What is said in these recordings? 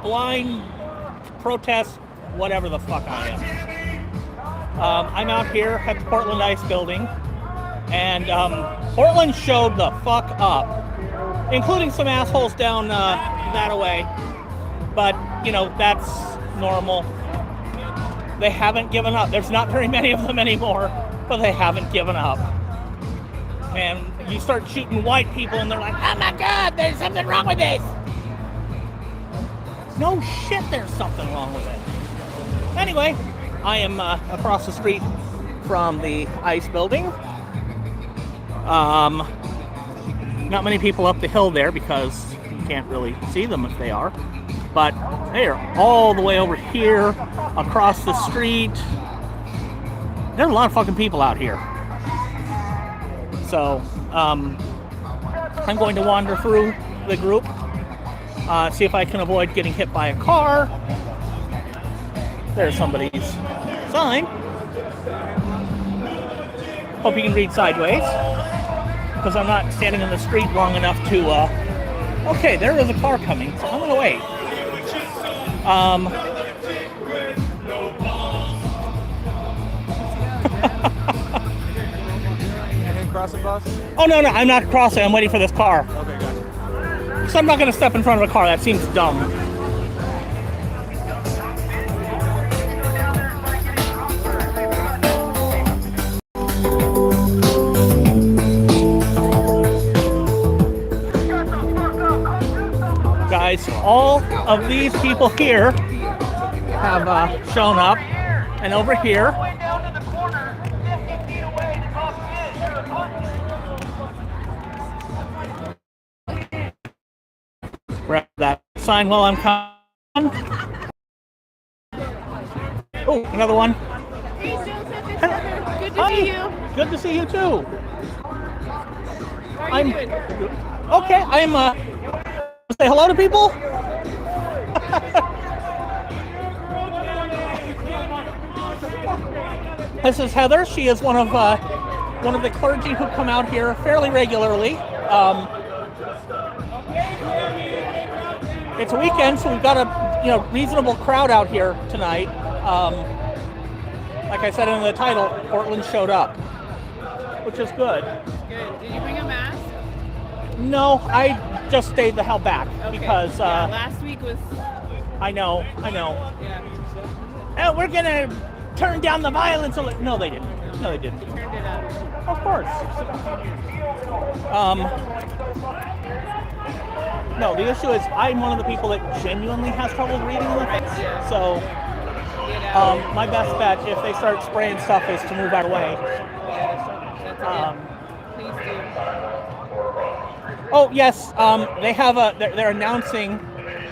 blind protest, whatever the fuck I am. I'm out here at the Portland Ice Building, and Portland showed the fuck up, including some assholes down that away. But, you know, that's normal. They haven't given up. There's not very many of them anymore, but they haven't given up. And you start shooting white people, and they're like, oh my God, there's something wrong with this. No shit, there's something wrong with it. Anyway, I am across the street from the ice building. Not many people up the hill there because you can't really see them if they are. But they're all the way over here, across the street. There's a lot of fucking people out here. So, I'm going to wander through the group, see if I can avoid getting hit by a car. There's somebody's sign. Hope you can read sideways, because I'm not standing in the street long enough to, okay, there is a car coming, so I'm gonna wait. Crossing bus? Oh, no, I'm not crossing. I'm waiting for this car. Okay, gotcha. So I'm not going to step in front of a car. That seems dumb. Guys, all of these people here have shown up. And over here, grab that sign while I'm coming. Oh, another one. Hey, Joseph, it's Heather. Good to see you. Good to see you too. How are you doing? Okay. I'm say hello to people. This is Heather. She is one of the clergy who come out here fairly regularly. It's a weekend, so we've got a reasonable crowd out here tonight. Like I said in the title, Portland showed up, which is good. Good. Did you bring a mask? No, I just stayed the hell back because yeah, last week was. I know. Yeah. We're gonna turn down the violence. No, they didn't. Turned it up. Of course. No, the issue is I'm one of the people that genuinely has trouble reading the things. So, my best bet if they start spraying stuff is to move out of the way. Please do. Oh yes, they have they're announcing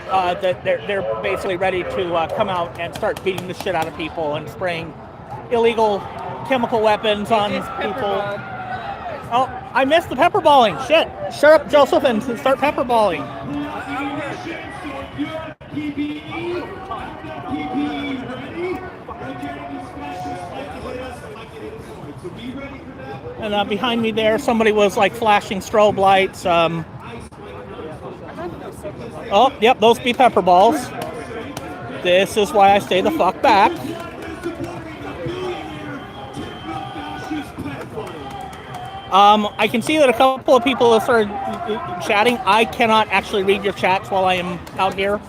that they're basically ready to come out and start beating the shit out of people and spraying illegal chemical weapons on people. Oh, I missed the pepperballing. Shit. Shut up, Joseph, and start pepperballing. And behind me there, somebody was like flashing strobe lights. Oh, yep, those be pepperballs. This is why I stay the fuck back. I can see that a couple of people have started chatting. I cannot actually read your chats while I am out here.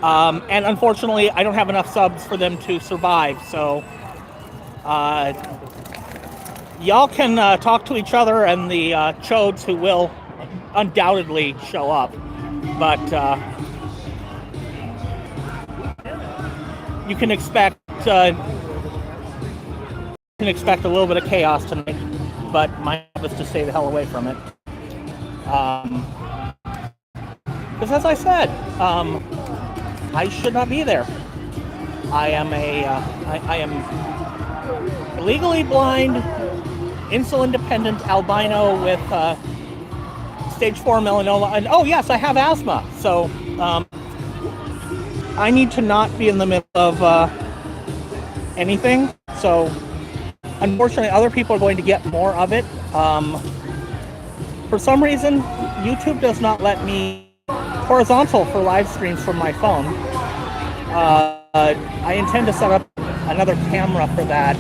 And unfortunately, I don't have enough subs for them to survive. So, y'all can talk to each other and the chodes who will undoubtedly show up. But you can expect a little bit of chaos tonight. But my job is to stay the hell away from it. Because as I said, I should not be there. I am I am legally blind, insulin-dependent albino with stage 4 melanoma, and oh yes, I have asthma. So I need to not be in the middle of anything. So unfortunately, other people are going to get more of it. For some reason, YouTube does not let me horizontal for live streams from my phone. I intend to set up another camera for that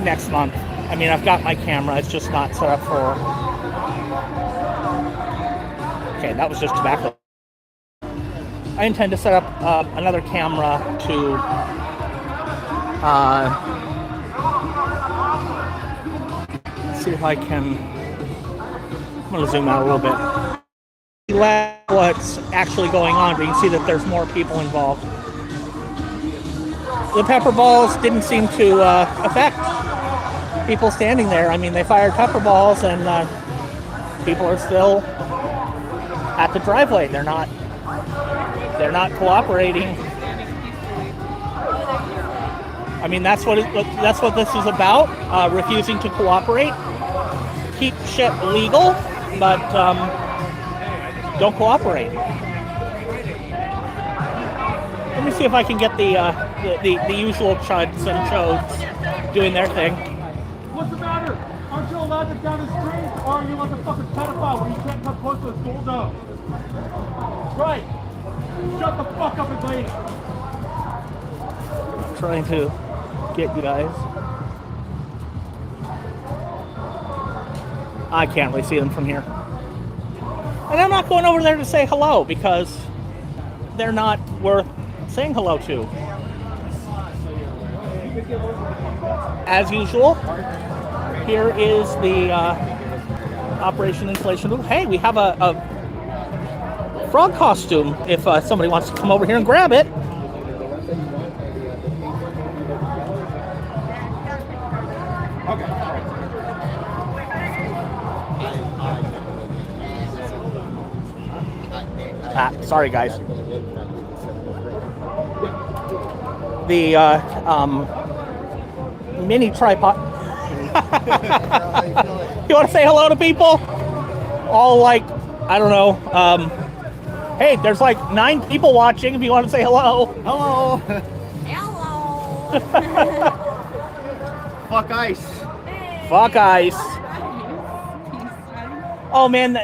next month. I mean, I've got my camera, it's just not set up for... Okay, that was just tobacco. I intend to set up another camera to see if I can... I'm going to zoom out a little bit. What's actually going on, but you can see that there's more people involved. The pepperballs didn't seem to affect people standing there. I mean, they fired pepperballs and people are still at the driveway. They're not cooperating. I mean, that's what this is about. Refusing to cooperate. Keep shit legal, but don't cooperate. Let me see if I can get the usual chuds and chodes doing their thing. What's the matter? Aren't you allowed to down the street? Or are you like a fucking pedophile where you can't come close to a school zone? Right. Shut the fuck up and leave. I'm trying to get you guys. I can't really see them from here. And I'm not going over there to say hello because they're not worth saying hello to. As usual, here is the Operation Inflation. Hey, we have a frog costume if somebody wants to come over here and grab it. Sorry guys. The mini tripod. You want to say hello to people? All like, I don't know. Hey, there's like 9 people watching if you want to say hello. Hello. Hello. Fuck ice. Fuck ice. Oh man,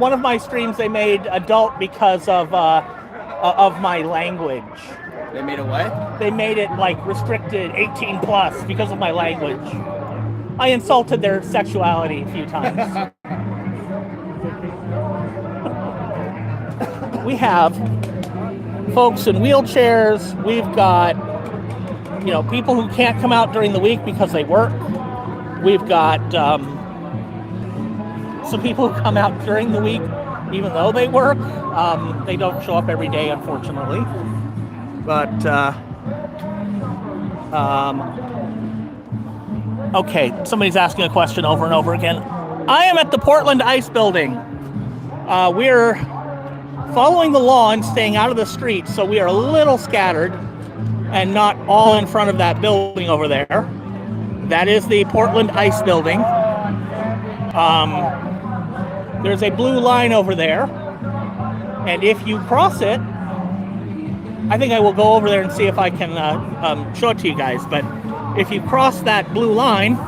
one of my streams they made adult because of my language. They made a what? They made it like restricted 18 plus because of my language. I insulted their sexuality a few times. We have folks in wheelchairs. We've got, people who can't come out during the week because they work. We've got some people who come out during the week even though they work. They don't show up every day, unfortunately. But, okay, somebody's asking a question over and over again. I am at the Portland Ice Building. We're following the law and staying out of the street, so we are a little scattered and not all in front of that building over there. That is the Portland Ice Building. There's a blue line over there, and if you cross it, I think I will go over there and see if I can show it to you guys, but if you cross that blue line,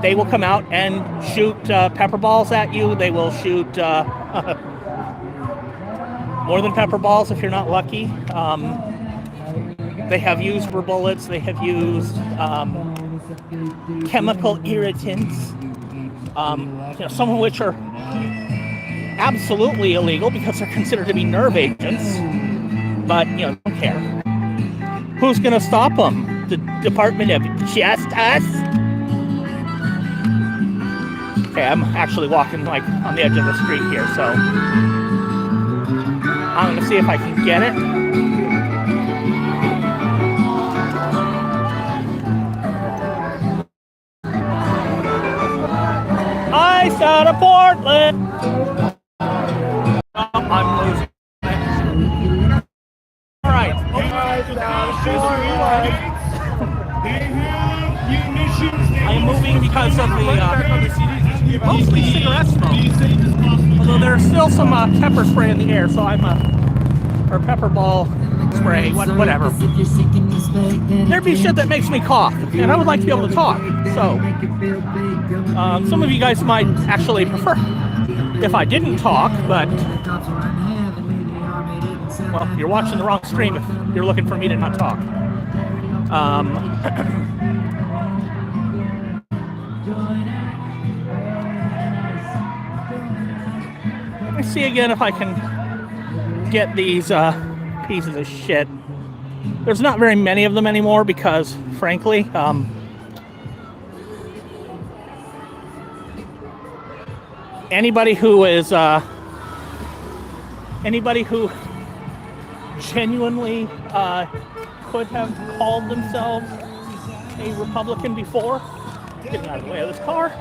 they will come out and shoot pepper balls at you. They will shoot more than pepper balls if you're not lucky. They have used rubber bullets. They have used chemical irritants, some of which are absolutely illegal because they're considered to be nerve agents. But, don't care. Who's going to stop them? The Department of Justice? Okay, I'm actually walking, on the edge of the street here, so I'm going to see if I can get it. Ice out of Portland! Oh, I'm losing. Alright. I am moving because of the mostly cigarette smoke. Although there's still some pepper spray in the air, so I'm or pepper ball spray, whatever. There'd be shit that makes me cough, and I would like to be able to talk. So some of you guys might actually prefer if I didn't talk, but well, you're watching the wrong stream if you're looking for me to not talk. Let me see again if I can get these pieces of shit. There's not very many of them anymore because, frankly, anybody who genuinely could have called themselves a Republican before, getting out of the way of this car.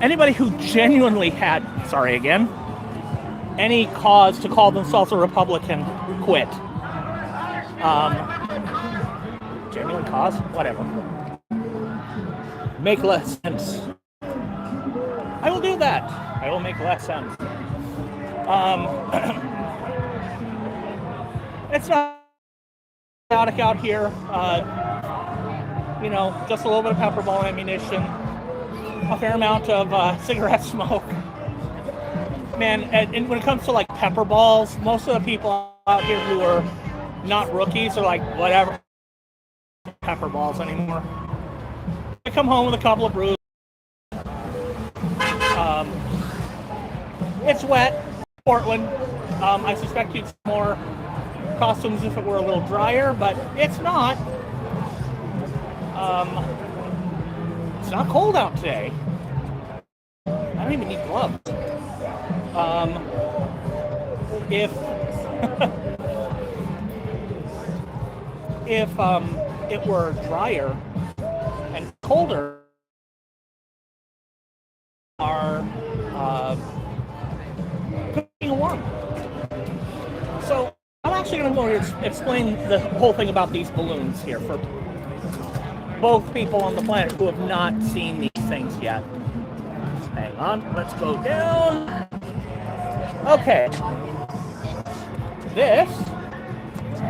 Anybody who genuinely had, sorry again, any cause to call themselves a Republican quit. Genuine cause? Whatever. Make less sense. I will do that. I will make less sense. It's not chaotic out here. You know, just a little bit of pepperball ammunition, a fair amount of cigarette smoke. Man, and when it comes to like pepperballs, most of the people out here who are not rookies are like, whatever, pepperballs anymore. I come home with a couple of bruises. It's wet, Portland. I suspect you'd see more costumes if it were a little drier, but it's not. It's not cold out today. I don't even need gloves. If it were drier and colder, are cooking warm. So I'm actually going to go here and explain the whole thing about these balloons here for both people on the planet who have not seen these things yet. Hang on, let's go down. Okay. This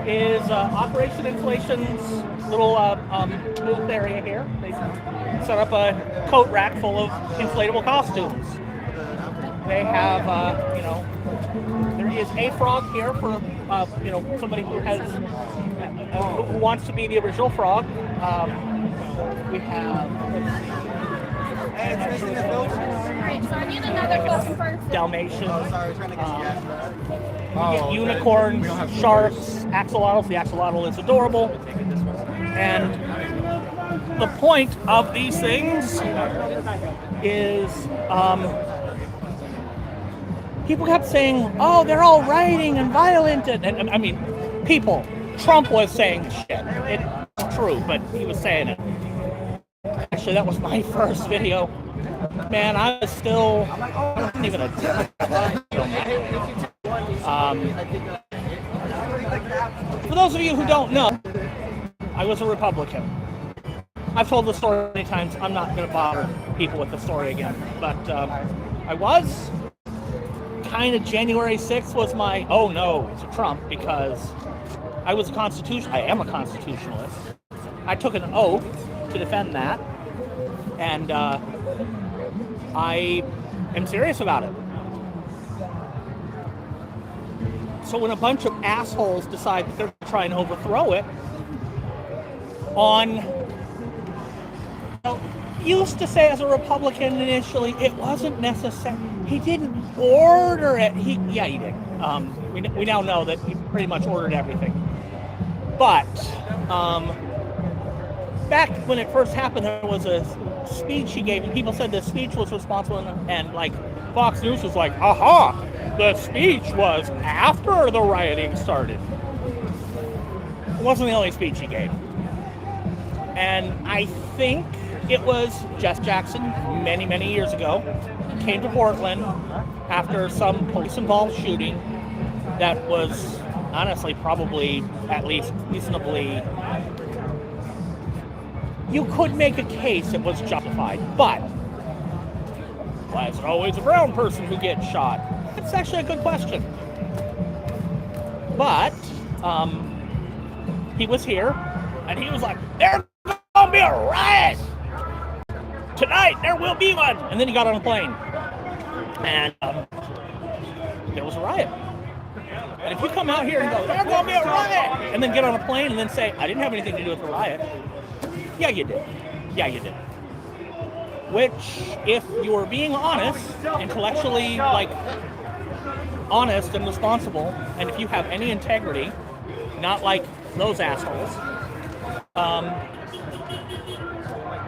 is Operation Inflation's little booth area here. They set up a coat rack full of inflatable costumes. They have, you know, there is a frog here for, you know, somebody who has, who wants to be the original frog. We have, Dalmatians, unicorns, sharks, axolotls. The axolotl is adorable. And the point of these things is, people kept saying, oh, they're all rioting and violent. And I mean, people. Trump was saying shit. It's true, but he was saying it. Actually, that was my first video. Man, I wasn't even a for those of you who don't know, I was a Republican. I've told the story many times. I'm not going to bother people with the story again. But I was kind of January 6th was my, oh no, it's a Trump, because I was I am a constitutionalist. I took an oath to defend that. And I am serious about it. So when a bunch of assholes decide that they're going to try and overthrow it, used to say as a Republican initially, it wasn't necessary. He didn't order it. He did. We now know that he pretty much ordered everything. But back when it first happened, there was a speech he gave, and people said the speech was responsible, and like Fox News was like, aha, the speech was after the rioting started. It wasn't the only speech he gave. And I think it was Jess Jackson many, many years ago, came to Portland after some police-involved shooting that was honestly probably at least reasonably, you could make a case it was justified, but why is it always a brown person who gets shot? It's actually a good question. But he was here, and he was like, there's gonna be a riot tonight there will be one. And then he got on a plane. And there was a riot. And if you come out here and go, there's going to be a riot, and then get on a plane and then say, I didn't have anything to do with the riot. Yeah, you did. Yeah, you did. Which, if you were being honest, intellectually, like, honest and responsible, and if you have any integrity, not like those assholes,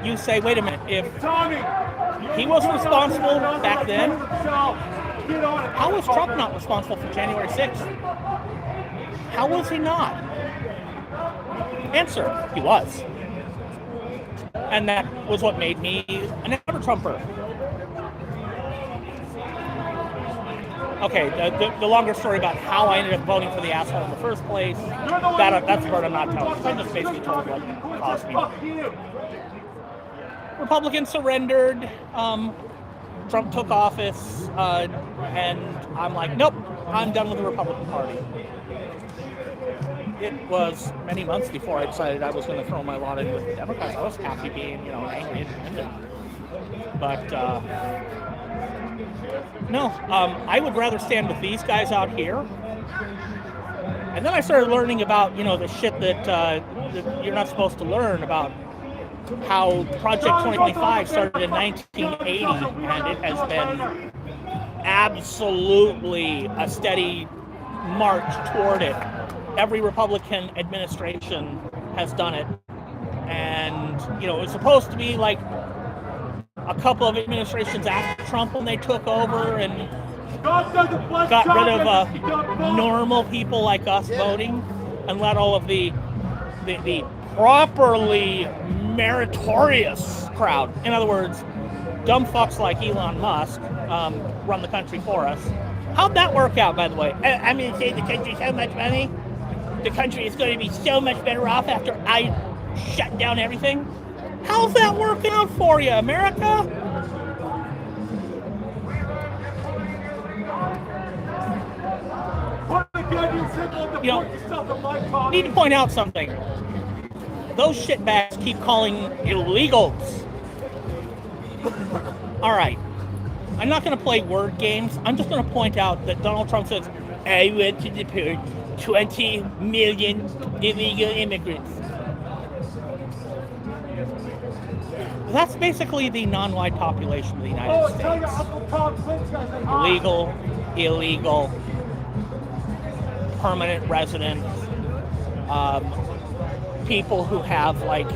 you say, wait a minute, if he was responsible back then, how was Trump not responsible for January 6th? How was he not? Answer, he was. And that was what made me an ever-Trumper. Okay, the longer story about how I ended up voting for the asshole in the first place, that's the part I'm not telling. I just basically told what caused me. Republicans surrendered. Trump took office, and I'm like, nope, I'm done with the Republican Party. It was many months before I decided I was going to throw my lot in with the Democrats. I was happy being, angry independent. But, no, I would rather stand with these guys out here. And then I started learning about, the shit that you're not supposed to learn about how Project 2025 started in 1980, and it has been absolutely a steady march toward it. Every Republican administration has done it. And, it was supposed to be like a couple of administrations after Trump when they took over and got rid of normal people like us voting and let all of the properly meritorious crowd, in other words, dumb fucks like Elon Musk, run the country for us. How'd that work out, by the way? I'm going to save the country so much money. The country is going to be so much better off after I shut down everything. How's that working out for you, America? Need to point out something. Those shitbags keep calling illegals. All right. I'm not going to play word games. I'm just going to point out that Donald Trump says, I want to deport 20 million illegal immigrants. That's basically the non-white population of the United States. Legal, illegal, permanent residents, people who have like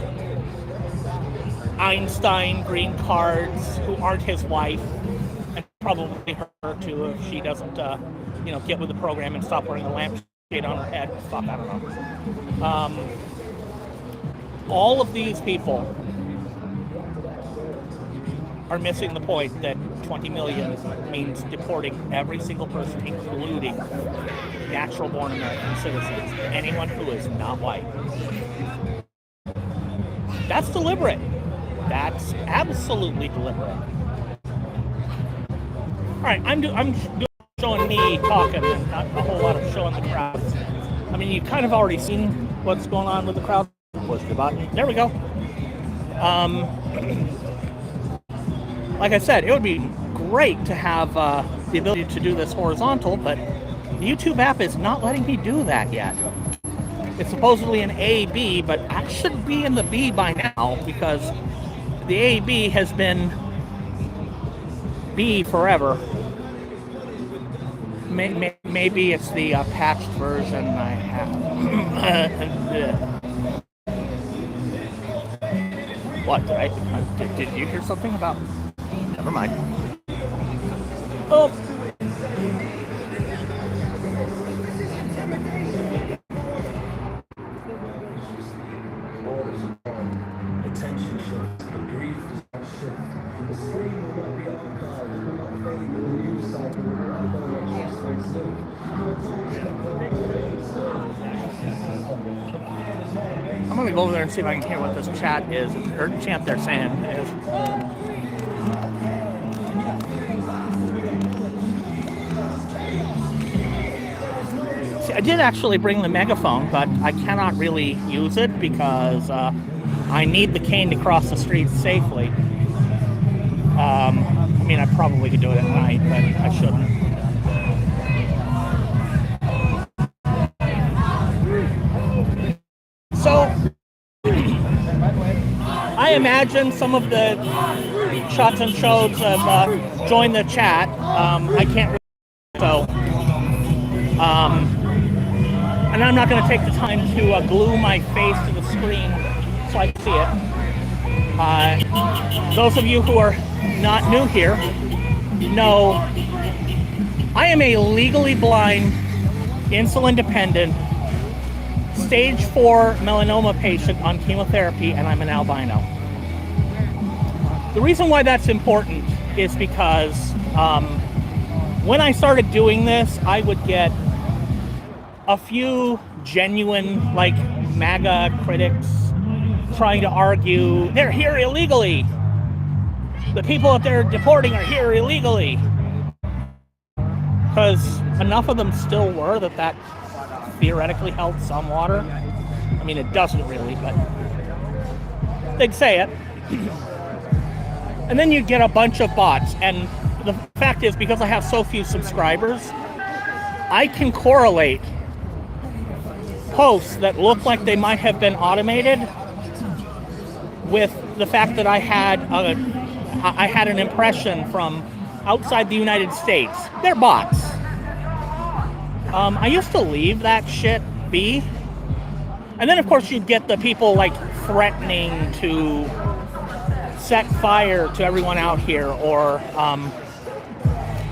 Einstein green cards who aren't his wife, and probably her too if she doesn't, get with the program and stop wearing the lampshade on her head. Fuck, I don't know. All of these people are missing the point that 20 million means deporting every single person, including natural-born American citizens, anyone who is not white. That's deliberate. That's absolutely deliberate. All right, I'm showing me talking and not a whole lot of showing the crowd. I mean, you've kind of already seen what's going on with the crowd. Push the button. There we go. Like I said, it would be great to have the ability to do this horizontal, but the YouTube app is not letting me do that yet. It's supposedly an A-B, but I should be in the B by now because the A-B has been B forever. Maybe it's the patched version I have. What? Did you hear something about? Never mind. Oh. Attention shift. The grief is not shift. The screen will not be archived. It will not fade in the news cycle. It will not go on just like so. I'm gonna go over there and see if I can hear what this chat is, or chant they're saying is. See, I did actually bring the megaphone, but I cannot really use it because I need the cane to cross the street safely. I mean, I probably could do it at night, but I shouldn't. So, I imagine some of the chuds and chodes have joined the chat. I can't really, so, and I'm not going to take the time to glue my face to the screen so I can see it. Those of you who are not new here know I am a legally blind, insulin-dependent, stage 4 melanoma patient on chemotherapy, and I'm an albino. The reason why that's important is because when I started doing this, I would get a few genuine, like, MAGA critics trying to argue, they're here illegally. The people that they're deporting are here illegally. Because enough of them still were that theoretically held some water. I mean, it doesn't really, but they'd say it. And then you get a bunch of bots. And the fact is, because I have so few subscribers, I can correlate posts that look like they might have been automated with the fact that I had an impression from outside the United States. They're bots. I used to leave that shit be. And then, of course, you'd get the people, like, threatening to set fire to everyone out here, or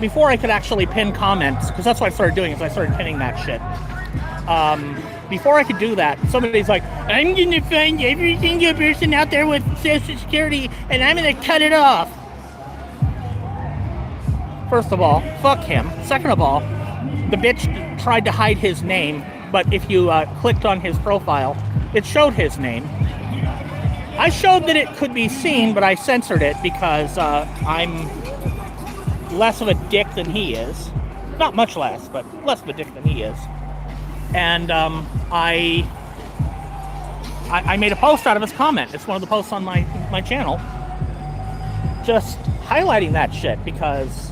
before I could actually pin comments, because that's what I started doing, is I started pinning that shit. Before I could do that, somebody's like, I'm going to find every single person out there with Social Security, and I'm going to cut it off. First of all, fuck him. Second of all, the bitch tried to hide his name, but if you clicked on his profile, it showed his name. I showed that it could be seen, but I censored it because I'm less of a dick than he is. Not much less, but less of a dick than he is. And I made a post out of his comment. It's one of the posts on my channel, just highlighting that shit, because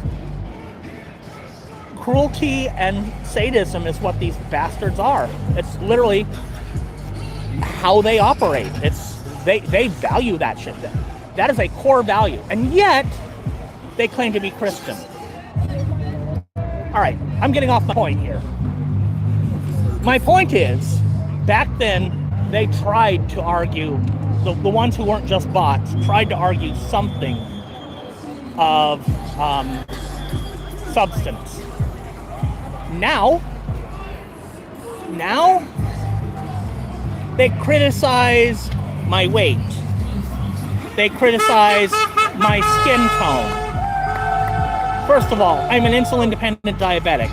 cruelty and sadism is what these bastards are. It's literally how they operate. They value that shit. That is a core value, and yet they claim to be Christian. All right, I'm getting off my point here. My point is, back then, they tried to argue, the ones who weren't just bots, tried to argue something of substance. Now, they criticize my weight. They criticize my skin tone. First of all, I'm an insulin-dependent diabetic.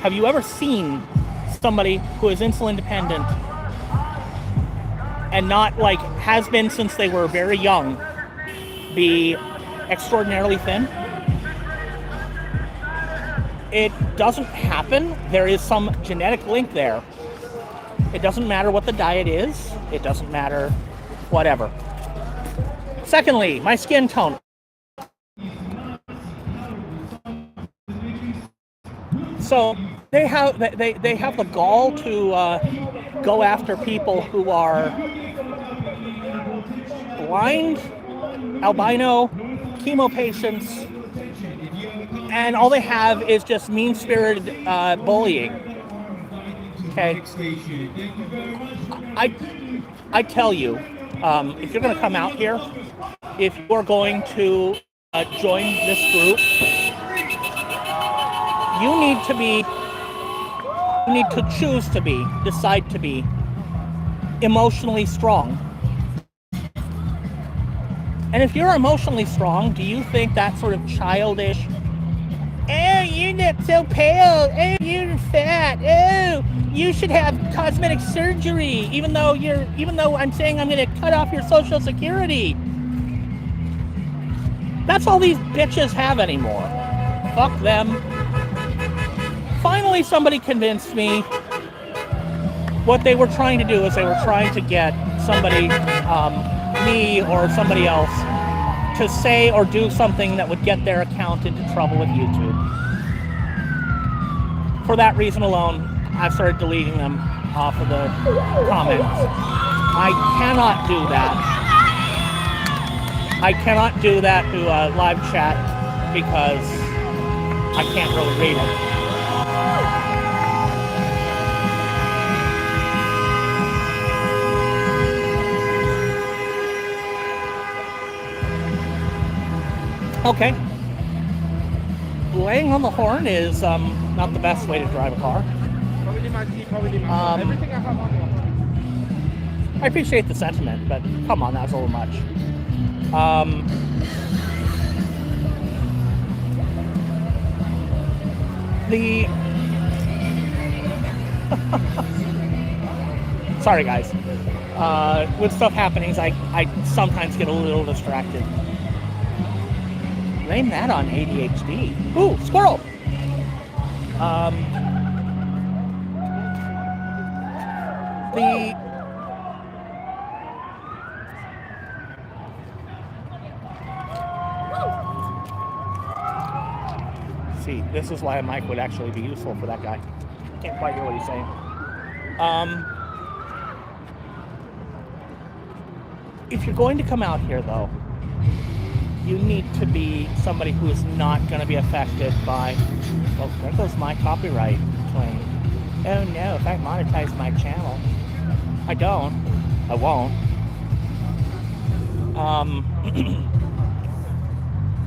Have you ever seen somebody who is insulin dependent and not, like, has been since they were very young, be extraordinarily thin? It doesn't happen. There is some genetic link there. It doesn't matter what the diet is. It doesn't matter whatever. Secondly, my skin tone. So they have the gall to go after people who are blind, albino, chemo patients, and all they have is just mean-spirited bullying. Okay, I tell you, if you're going to come out here, if you're going to join this group, you need to choose to be, decide to be emotionally strong. And if you're emotionally strong, do you think that sort of childish, oh, you're not so pale, oh, you're fat, oh, you should have cosmetic surgery, even though I'm saying I'm going to cut off your Social Security. That's all these bitches have anymore. Fuck them. Finally, somebody convinced me what they were trying to do is they were trying to get somebody, me or somebody else, to say or do something that would get their account into trouble with YouTube. For that reason alone, I've started deleting them off of the comments. I cannot do that. I cannot do that to live chat because I can't really read it. Okay. Laying on the horn is not the best way to drive a car. I appreciate the sentiment, but come on, that's a little much. Sorry guys. With stuff happening, I sometimes get a little distracted. Blame that on ADHD. Ooh, squirrel! See, this is why a mic would actually be useful for that guy. Can't quite hear what he's saying. If you're going to come out here, though, you need to be somebody who is not going to be affected by, oh, there goes my copyright claim. Oh no, if I monetize my channel. I don't. I won't.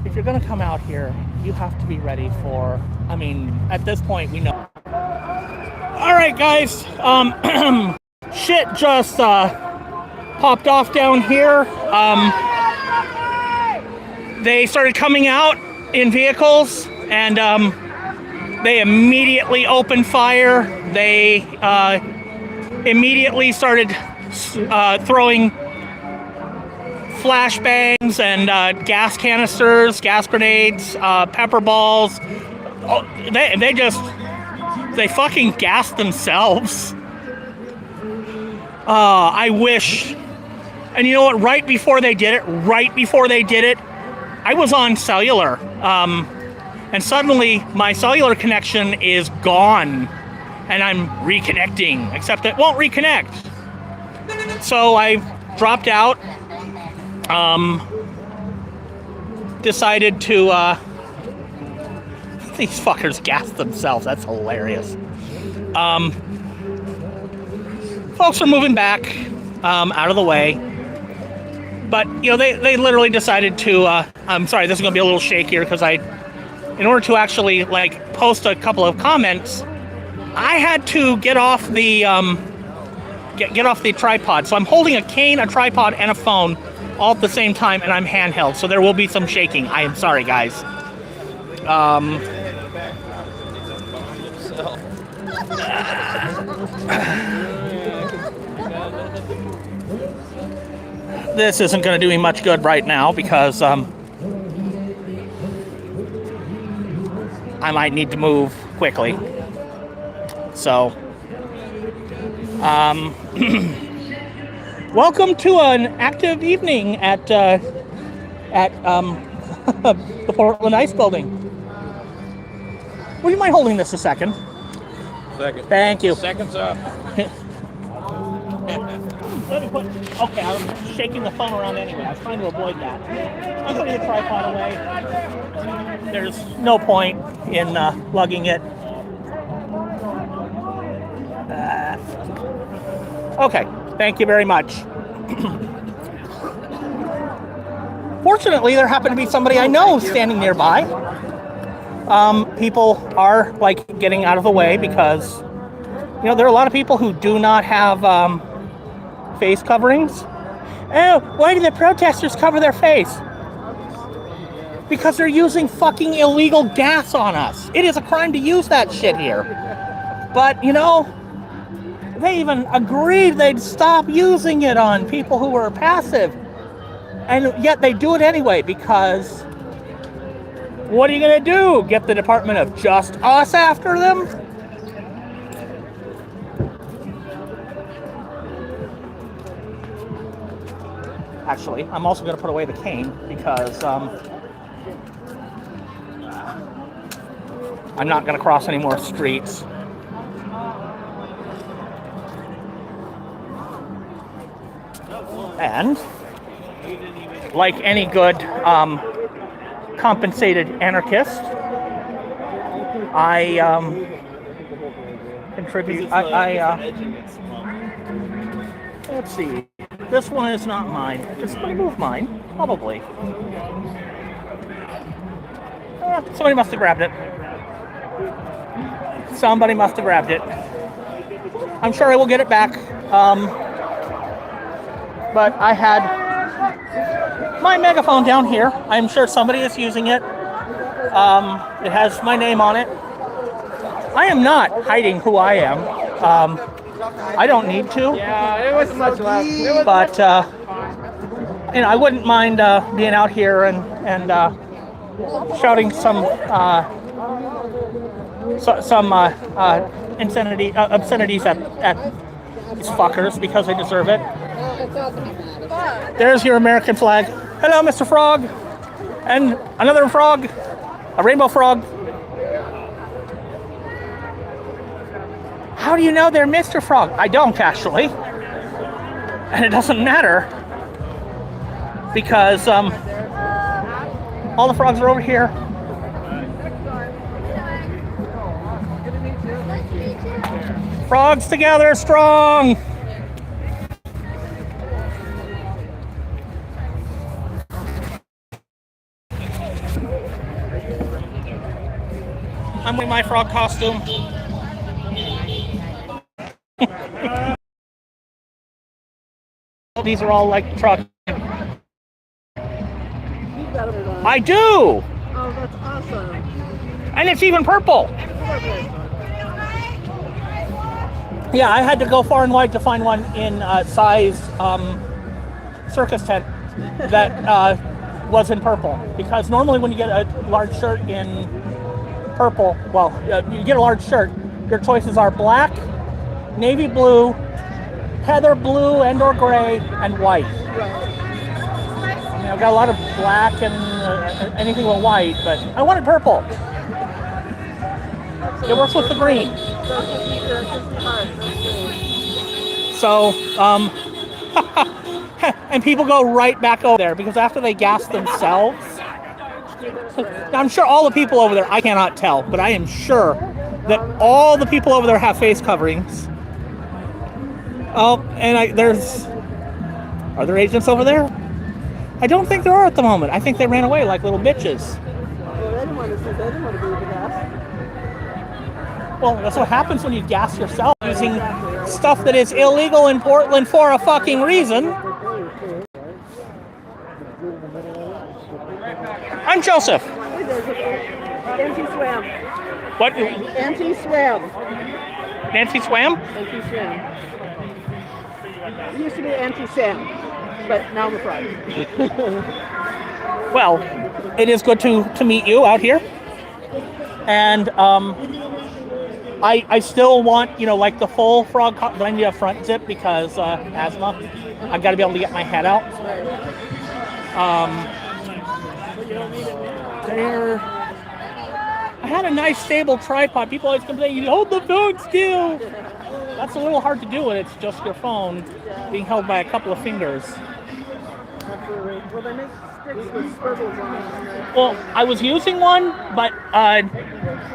If you're going to come out here, you have to be ready for, I mean, at this point, we know. Alright guys, shit just popped off down here. They started coming out in vehicles and they immediately opened fire. They immediately started throwing flashbangs and gas canisters, gas grenades, pepperballs. Oh, they fucking gassed themselves. I wish. And you know what? Right before they did it, I was on cellular. And suddenly my cellular connection is gone. And I'm reconnecting, except it won't reconnect. So I dropped out. Decided to, these fuckers gassed themselves. That's hilarious. Folks are moving back, out of the way. But, you know, they literally decided to, I'm sorry, this is going to be a little shakier because in order to actually, like, post a couple of comments, I had to get off the, get off the tripod. So I'm holding a cane, a tripod, and a phone all at the same time, and I'm handheld. So there will be some shaking. I am sorry, guys. This isn't going to do me much good right now because I might need to move quickly. So, welcome to an active evening at the Portland Ice Building. Would you mind holding this a second? Second. Thank you. Seconds up. Let me put, okay, I was shaking the phone around anyway. I was trying to avoid that. I'm putting the tripod away. There's no point in lugging it. Okay, thank you very much. Fortunately, there happened to be somebody I know standing nearby. People are, like, getting out of the way because, you know, there are a lot of people who do not have face coverings. Oh, why do the protesters cover their face? Because they're using fucking illegal gas on us. It is a crime to use that shit here. But, you know, they even agreed they'd stop using it on people who were passive. And yet they do it anyway because what are you going to do? Get the Department of Just Us after them? actually. I'm also going to put away the cane because I'm not going to cross any more streets. And like any good compensated anarchist, I contribute. Let's see. This one is not mine. It's going to move mine, probably. Somebody must have grabbed it. Somebody must have grabbed it. I'm sure I will get it back. But I had my megaphone down here. I'm sure somebody is using it. It has my name on it. I am not hiding who I am. I don't need to. Yeah, it was much less. But I wouldn't mind being out here and shouting some obscenities at these fuckers because they deserve it. There's your American flag. Hello, Mr. Frog. And another frog. A rainbow frog. How do you know they're Mr. Frog? I don't, actually. And it doesn't matter. Because all the frogs are over here. Frogs together, strong! I'm wearing my frog costume. These are all like trucks. I do! Oh, that's awesome. And it's even purple. Yeah, I had to go far and wide to find one in size circus tent that was in purple. Because normally when you get a large shirt in purple, well, you get a large shirt, your choices are black, navy blue, heather blue and or gray, and white. I mean, I've got a lot of black and anything with white, but I wanted purple. It works with the green. So, and people go right back over there because after they gas themselves, I'm sure all the people over there, I cannot tell, but I am sure that all the people over there have face coverings. Oh, and are there agents over there? I don't think there are at the moment. I think they ran away like little bitches. Well, that's what happens when you gas yourself using stuff that is illegal in Portland for a fucking reason. I'm Joseph. Anti-swam. What? Anti-swam. Nancy Swam? Anti-swam. It used to be anti-Sam, but now I'm a frog. Well, it is good to meet you out here. And I still want, like the full frog, but I need a front zip because asthma. I've got to be able to get my head out. I had a nice stable tripod. People always complain, you hold the phone still. That's a little hard to do when it's just your phone being held by a couple of fingers. Absolutely. Well, they make sticks with sprinkles on them. Well, I was using one, but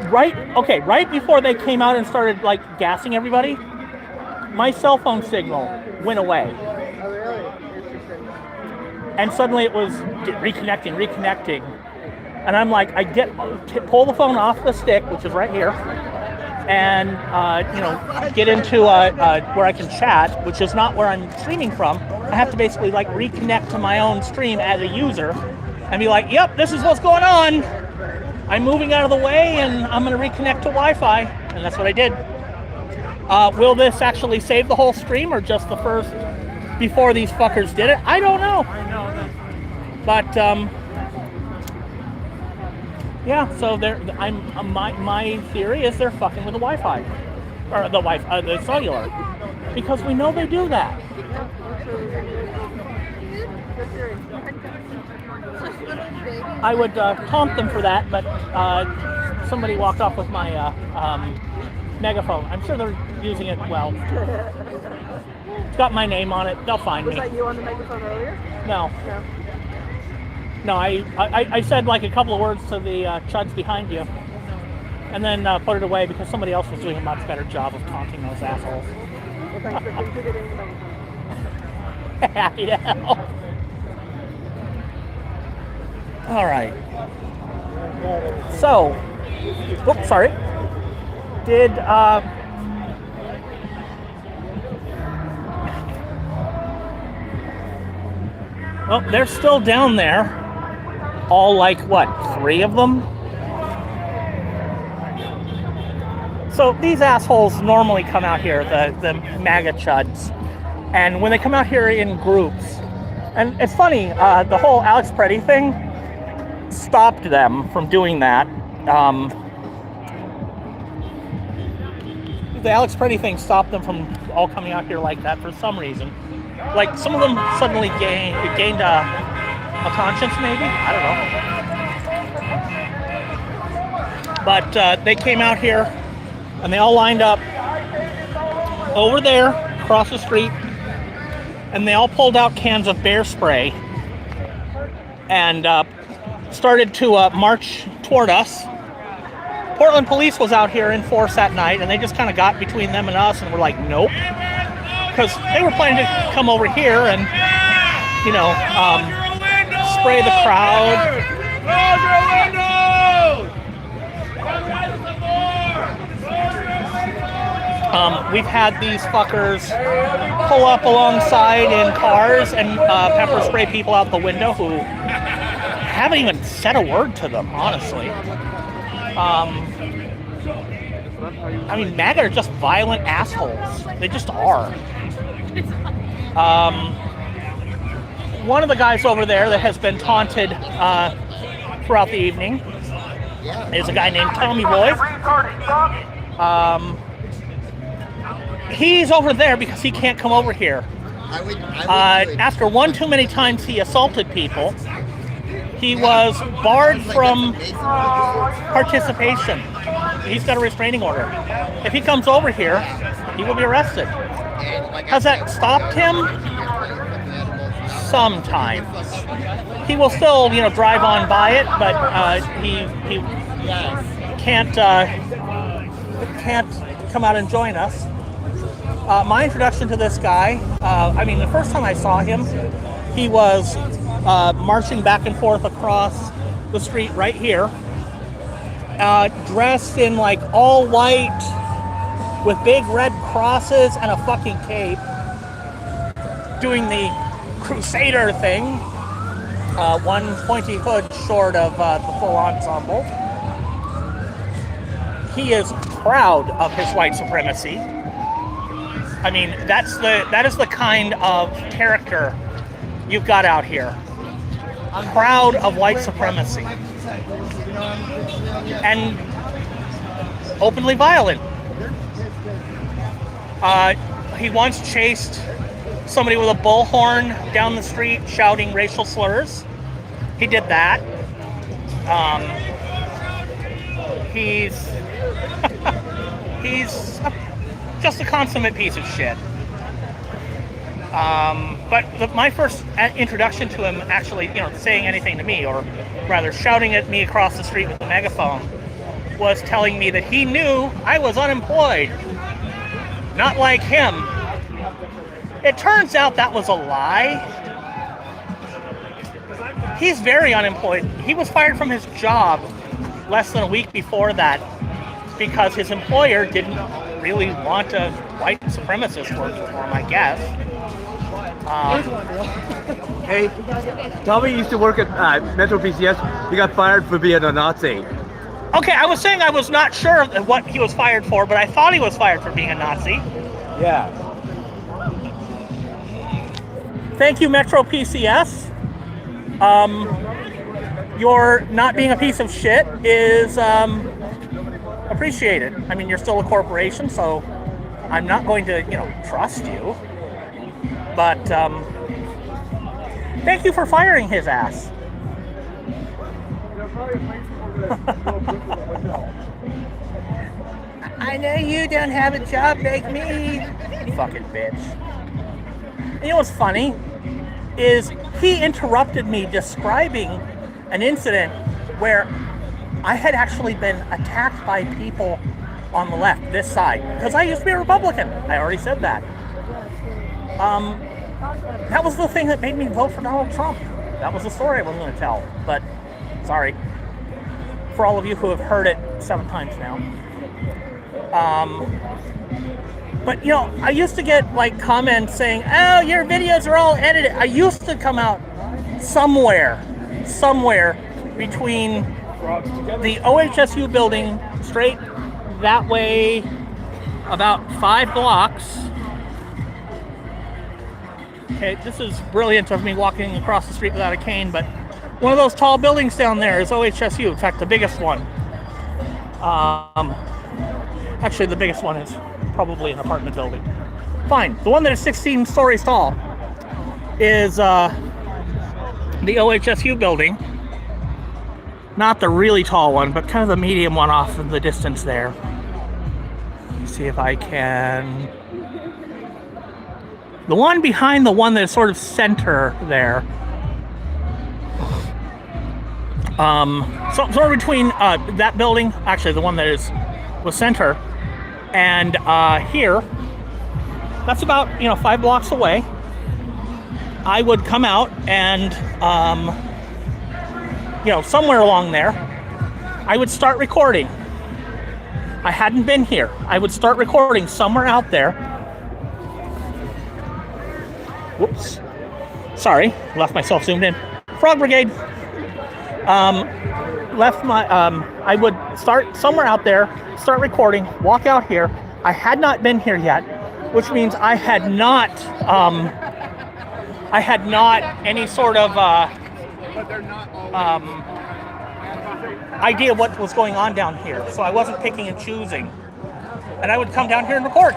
right before they came out and started like gassing everybody, my cell phone signal went away. Oh, really? Interesting. And suddenly it was reconnecting. And I'm like, pull the phone off the stick, which is right here, and get into where I can chat, which is not where I'm streaming from. I have to basically like reconnect to my own stream as a user and be like, yep, this is what's going on. I'm moving out of the way and I'm going to reconnect to Wi-Fi. And that's what I did. Will this actually save the whole stream or just the first before these fuckers did it? I don't know. But yeah, so my theory is they're fucking with the Wi-Fi or the cellular, because we know they do that. I would taunt them for that, but somebody walked off with my megaphone. I'm sure they're using it well. It's got my name on it. They'll find me. Was that you on the megaphone earlier? No. No. No, I said like a couple of words to the chuds behind you, and then put it away because somebody else was doing a much better job of taunting those assholes. Well, thanks for contributing the megaphone. Happy to help. All right. So, oops, sorry. Did well, they're still down there. All like what, 3 of them? So these assholes normally come out here, the MAGA chuds, and when they come out here in groups, and it's funny, the whole Alex Preddy thing stopped them from doing that. The Alex Preddy thing stopped them from all coming out here like that for some reason. Like some of them suddenly gained a conscience, maybe? I don't know. But they came out here and they all lined up over there across the street, and they all pulled out cans of bear spray and started to march toward us. Portland police was out here in force that night, and they just kind of got between them and us, and were like, nope. Because they were planning to come over here and, you know, spray the crowd. Close your windows! We've had these fuckers pull up alongside in cars and pepper spray people out the window who haven't even said a word to them, honestly. I mean, MAGA are just violent assholes. They just are. One of the guys over there that has been taunted throughout the evening is a guy named Tommy Boy. He's over there because he can't come over here. After one too many times he assaulted people, he was barred from participation. He's got a restraining order. If he comes over here, he will be arrested. Has that stopped him? Sometimes. He will still, you know, drive on by it, but he can't come out and join us. My introduction to this guy, I mean, the first time I saw him, he was marching back and forth across the street right here, dressed in like all white with big red crosses and a fucking cape, doing the Crusader thing, one pointy hood short of the full ensemble. He is proud of his white supremacy. I mean, that is the kind of character you've got out here. Proud of white supremacy. And openly violent. He once chased somebody with a bullhorn down the street shouting racial slurs. He did that. He's just a consummate piece of shit. But my first introduction to him actually, you know, saying anything to me, or rather shouting at me across the street with a megaphone, was telling me that he knew I was unemployed. Not like him. It turns out that was a lie. He's very unemployed. He was fired from his job less than a week before that because his employer didn't really want a white supremacist working for him, I guess. Hey, Tommy used to work at Metro PCS. He got fired for being a Nazi. Okay, I was saying I was not sure of what he was fired for, but I thought he was fired for being a Nazi. Yeah. Thank you, Metro PCS. Your not being a piece of shit is appreciated. I mean, you're still a corporation, so I'm not going to, you know, trust you. But thank you for firing his ass. I know you don't have a job like me. Fucking bitch. And you know what's funny? Is he interrupted me describing an incident where I had actually been attacked by people on the left, this side, because I used to be a Republican. I already said that. That was the thing that made me vote for Donald Trump. That was the story I wasn't going to tell, but sorry. For all of you who have heard it 7 times now. But you know, I used to get like comments saying, oh, your videos are all edited. I used to come out somewhere between the OHSU building, straight that way about 5 blocks. Okay, this is brilliant of me walking across the street without a cane, but one of those tall buildings down there is OHSU. In fact, the biggest one. Actually, the biggest one is probably an apartment building. Fine. The one that is 16 stories tall is the OHSU building. Not the really tall one, but kind of the medium one off in the distance there. Let's see if I can... The one behind the one that is sort of center there. So sort of between that building, actually the one that was center, and here, that's about 5 blocks away. I would come out and somewhere along there, I would start recording. I hadn't been here. I would start recording somewhere out there. Whoops. Sorry, left myself zoomed in. Frog Brigade. I would start somewhere out there, start recording, walk out here. I had not been here yet, which means I had not any sort of idea what was going on down here. So I wasn't picking and choosing. And I would come down here and record.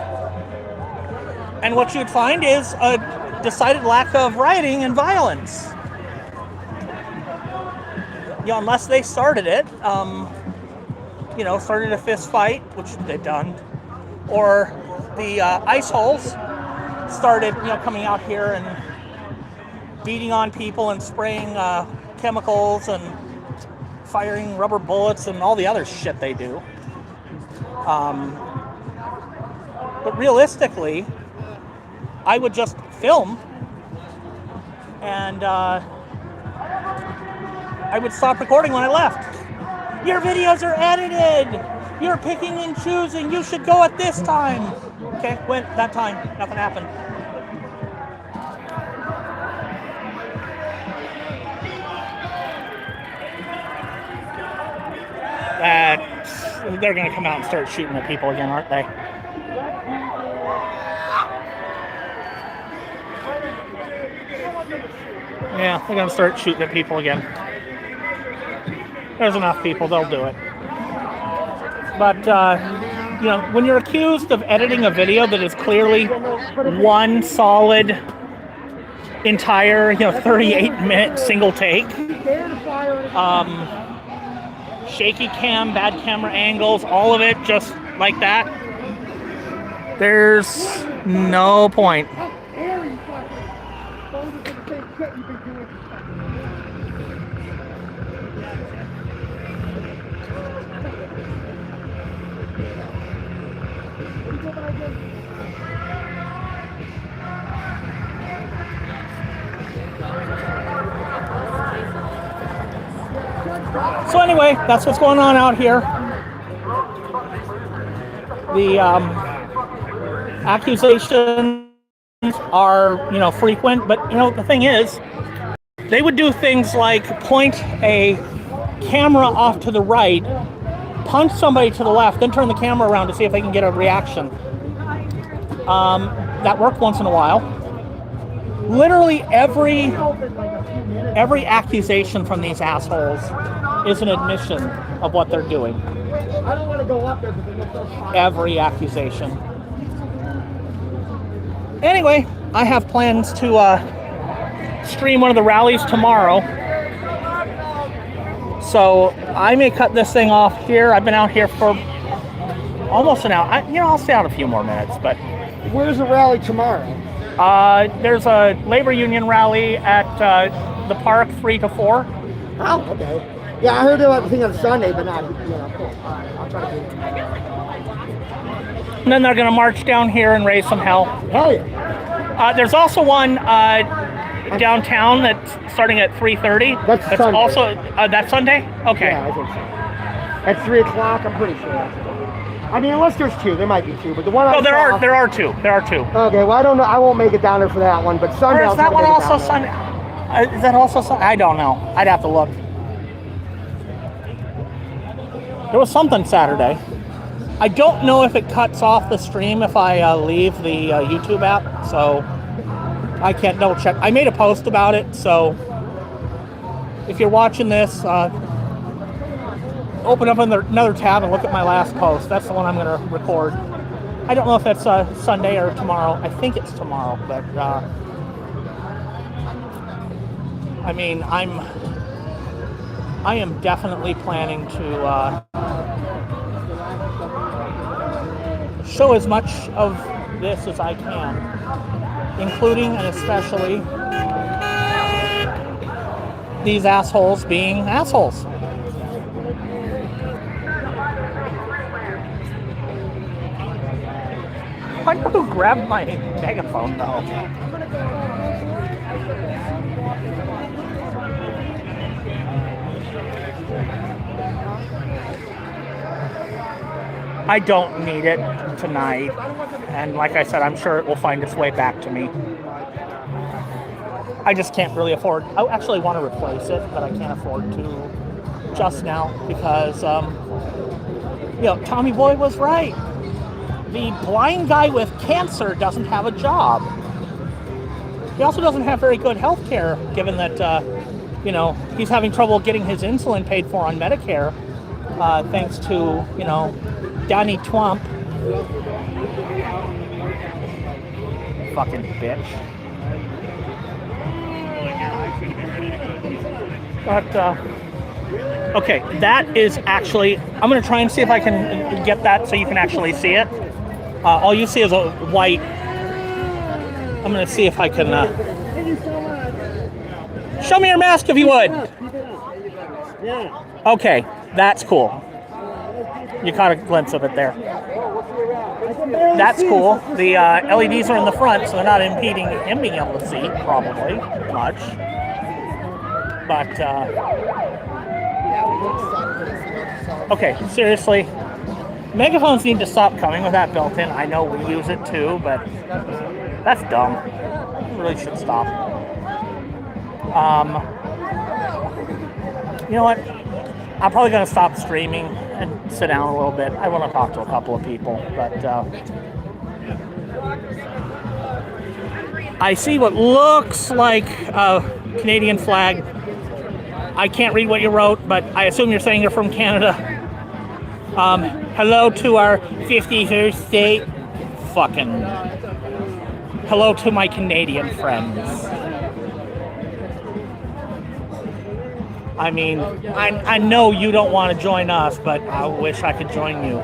And what you would find is a decided lack of rioting and violence. Unless they started it, started a fist fight, which they've done, or the ice holes started, coming out here and beating on people and spraying chemicals and firing rubber bullets and all the other shit they do. But realistically, I would just film and I would stop recording when I left. Your videos are edited. You're picking and choosing. You should go at this time. Okay, went that time. Nothing happened. They're going to come out and start shooting at people again, aren't they? Yeah, they're going to start shooting at people again. There's enough people, they'll do it. But, when you're accused of editing a video that is clearly one solid, entire, 38-minute single take, shaky cam, bad camera angles, all of it just like that, there's no point. So anyway, that's what's going on out here. The accusations are, frequent, but the thing is, they would do things like point a camera off to the right, punch somebody to the left, then turn the camera around to see if they can get a reaction. That worked once in a while. Literally every accusation from these assholes is an admission of what they're doing. I don't want to go up there because it looks so Every accusation. Anyway, I have plans to stream one of the rallies tomorrow. So I may cut this thing off here. I've been out here for almost an hour. I'll stay out a few more minutes, but Where's the rally tomorrow? there's a labor union rally at the park 3 to 4. Oh, okay. Yeah, I heard about the thing on Sunday, but not, I'll try to be there. And then they're going to march down here and raise some hell. Hell yeah. There's also one downtown that's starting at 3:30. That's Sunday. Also that's Sunday. Okay. Yeah, I think so. At 3 o'clock, I'm pretty sure. I mean, unless there's two, there might be two, but the one. Oh, there are two. There are two. Okay, well, I don't know. I won't make it down there for that one, but Sunday. Or is I'll that try to one make it also down there. Sunday? Is that also Sunday? I don't know. I'd have to look. There was something Saturday. I don't know if it cuts off the stream if I leave the YouTube app, so I can't double check. I made a post about it, so if you're watching this, open up another tab and look at my last post. That's the one I'm going to record. I don't know if that's Sunday or tomorrow. I think it's tomorrow, but I mean, I am definitely planning to show as much of this as I can, including and especially these assholes being assholes. Why don't you grab my megaphone though? I don't need it tonight, and like I said, I'm sure it will find its way back to me. I just can't really afford. I actually want to replace it, but I can't afford to just now because, Tommy Boy was right. The blind guy with cancer doesn't have a job. He also doesn't have very good health care, given that, he's having trouble getting his insulin paid for on Medicare, thanks to, Donnie Trump. Fucking bitch. But, okay, that is actually, I'm going to try and see if I can get that so you can actually see it. All you see is a white. I'm going to see if I can, show me your mask if you would. Okay, that's cool. You caught a glimpse of it there. That's cool. The LEDs are in the front, so they're not impeding him being able to see, probably, much. But, okay, seriously, megaphones need to stop coming with that built in. I know we use it too, but that's dumb. It really should stop. You know what? I'm probably going to stop streaming and sit down a little bit. I want to talk to a couple of people, but I see what looks like a Canadian flag. I can't read what you wrote, but I assume you're saying you're from Canada. Hello to our 51st state. Fucking hello to my Canadian friends. I mean, I know you don't want to join us, but I wish I could join you.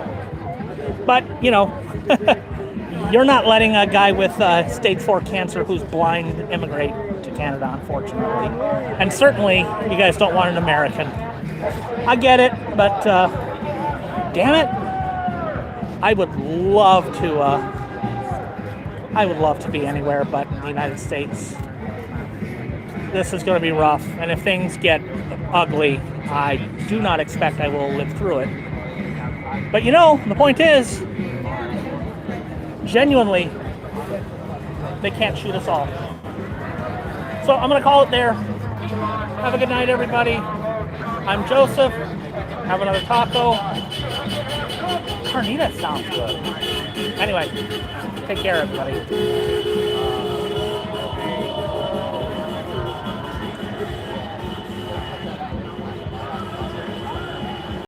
But, you're not letting a guy with stage 4 cancer who's blind immigrate to Canada, unfortunately. And certainly, you guys don't want an American. I get it, but damn it, I would love to be anywhere but the United States. This is going to be rough, and if things get ugly, I do not expect I will live through it. But the point is, genuinely, they can't shoot us all. So I'm going to call it there. Have a good night, everybody. I'm Joseph. Have another taco. Carnitas sounds good. Anyway, take care, everybody.